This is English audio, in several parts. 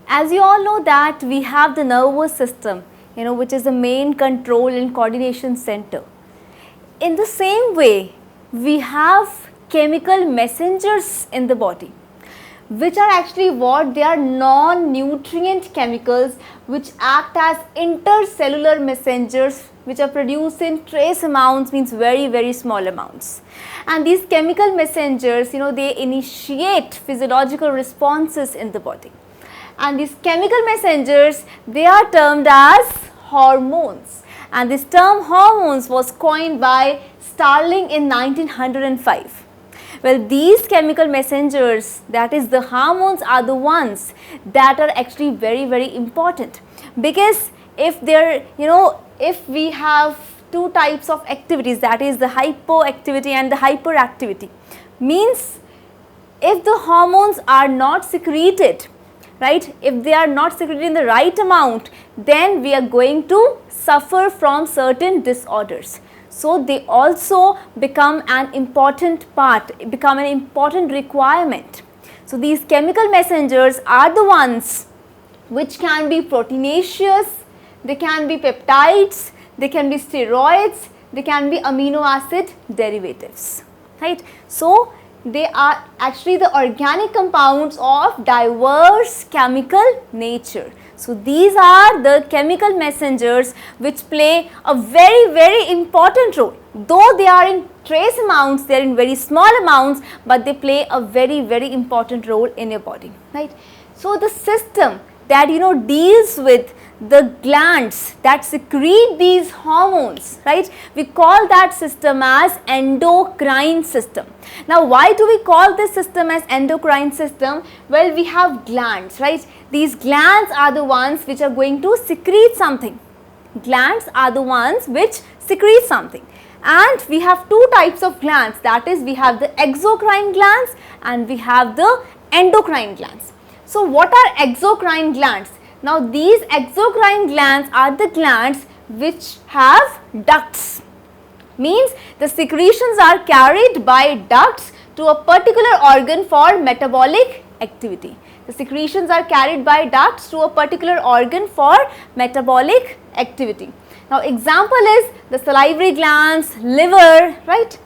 As you all know that we have the nervous system, which is the main control and coordination center. In the same way, we have chemical messengers in the body, which are actually what? They are non-nutrient chemicals which act as intercellular messengers, which are produced in trace amounts, means very, very small amounts. And these chemical messengers, they initiate physiological responses in the body. And these chemical messengers, they are termed as hormones. And this term hormones was coined by Starling in 1905. Well, these chemical messengers, that is the hormones, are the ones that are actually very, very important, because if if we have two types of activities, that is the hypoactivity and the hyperactivity, means if the hormones are not secreted, right, if they are not secreted in the right amount, then we are going to suffer from certain disorders. So they also become an important part, become an important requirement. So these chemical messengers are the ones which can be proteinaceous, they can be peptides, they can be steroids, they can be amino acid derivatives, right. So they are actually the organic compounds of diverse chemical nature. So these are the chemical messengers which play a very, very important role. Though they are in trace amounts, they are in very small amounts, but they play a very, very important role in your body, right. So the system that deals with the glands that secrete these hormones, right, we call that system as endocrine system. Now why do we call this system as endocrine system? Well, we have glands, right. These glands are the ones which are going to secrete something. Glands are the ones which secrete something. And we have two types of glands, that is we have the exocrine glands and we have the endocrine glands. So what are exocrine glands? Now these exocrine glands are the glands which have ducts, means the secretions are carried by ducts to a particular organ for metabolic activity. The secretions are carried by ducts to a particular organ for metabolic activity. Now example is the salivary glands, liver, right.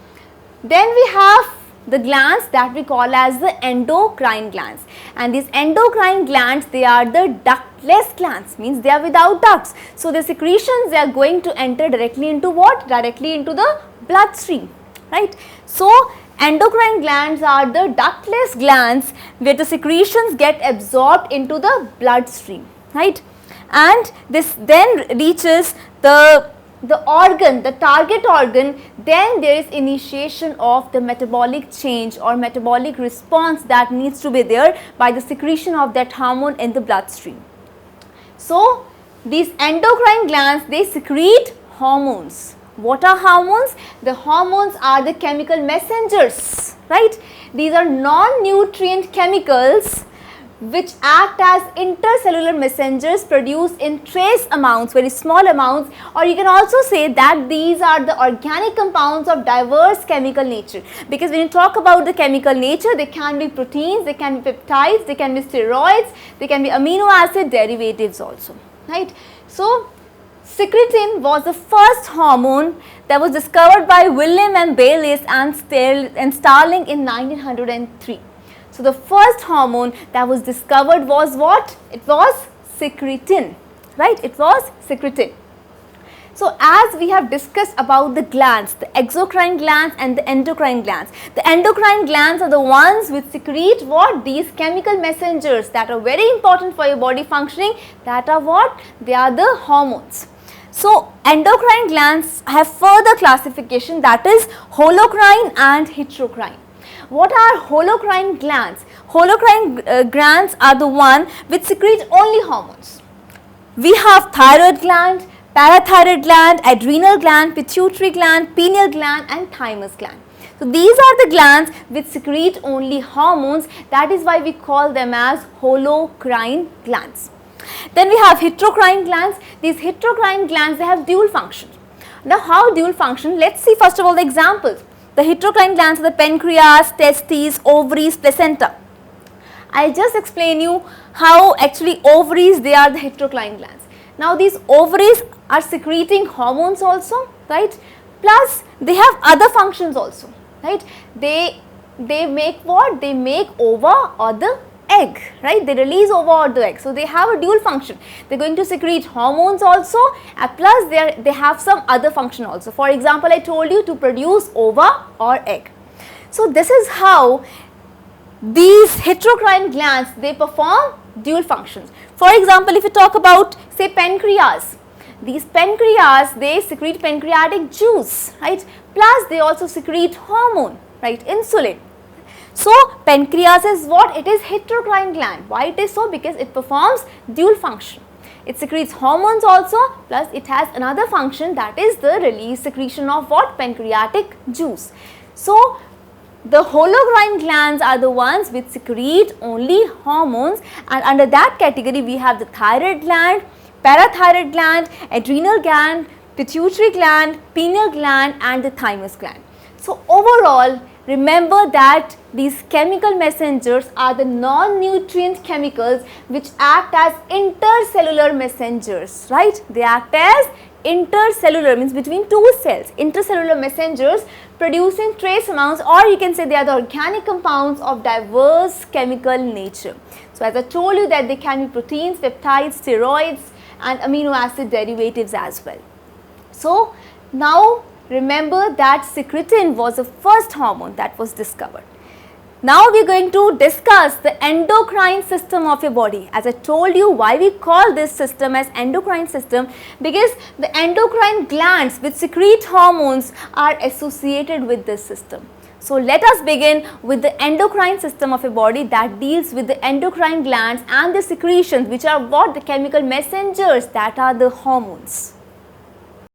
Then we have the glands that we call as the endocrine glands, and these endocrine glands, they are the ductless glands, means they are without ducts. So the secretions, they are going to enter directly into what? Directly into the bloodstream, right. So endocrine glands are the ductless glands where the secretions get absorbed into the bloodstream, right. And this then reaches the organ, the target organ, then there is initiation of the metabolic change or metabolic response that needs to be there by the secretion of that hormone in the bloodstream. So these endocrine glands, they secrete hormones. What are hormones? The hormones are the chemical messengers, right. These are non-nutrient chemicals which act as intercellular messengers produced in trace amounts, very small amounts, or you can also say that these are the organic compounds of diverse chemical nature, because when you talk about the chemical nature, they can be proteins, they can be peptides, they can be steroids, they can be amino acid derivatives also, right. So secretin was the first hormone that was discovered by William M. Bayliss and Starling in 1903. So the first hormone that was discovered was what? It was secretin, right. It was secretin. So as we have discussed about the glands, the exocrine glands and the endocrine glands. The endocrine glands are the ones which secrete what? These chemical messengers that are very important for your body functioning, that are what? They are the hormones. So endocrine glands have further classification, that is holocrine and heterocrine. What are holocrine glands? Holocrine glands are the one which secrete only hormones. We have thyroid gland, parathyroid gland, adrenal gland, pituitary gland, pineal gland and thymus gland. So these are the glands which secrete only hormones, that is why we call them as holocrine glands. Then we have heterocrine glands. These heterocrine glands, they have dual function. Now how dual function? Let's see first of all the examples. The heterocrine glands are the pancreas, testes, ovaries, placenta. I just explain you how actually ovaries, they are the heterocline glands. Now these ovaries are secreting hormones also, right? Plus they have other functions also, right? They make what? They make ova or the egg, right? They release ova or the egg. So they have a dual function. They're going to secrete hormones also, and plus they have some other function also. For example, I told you to produce ova or egg. So this is how these heterocrine glands, they perform dual functions. For example, if you talk about say pancreas, these pancreas, they secrete pancreatic juice, right? Plus they also secrete hormone, right? Insulin. So pancreas is what? It is heterocrine gland. Why it is so? Because it performs dual function. It secretes hormones also, plus it has another function, that is the release secretion of what? Pancreatic juice. So the holocrine glands are the ones which secrete only hormones, and under that category we have the thyroid gland, parathyroid gland, adrenal gland, pituitary gland, pineal gland and the thymus gland. So overall, remember that these chemical messengers are the non-nutrient chemicals which act as intercellular messengers, right? They act as intercellular, means between two cells, intercellular messengers producing trace amounts, or you can say they are the organic compounds of diverse chemical nature. So as I told you that they can be proteins, peptides, steroids and amino acid derivatives as well. So now remember that secretin was the first hormone that was discovered. Now we are going to discuss the endocrine system of your body. As I told you, why we call this system as endocrine system, because the endocrine glands which secrete hormones are associated with this system. So let us begin with the endocrine system of your body that deals with the endocrine glands and the secretions, which are what? The chemical messengers, that are the hormones.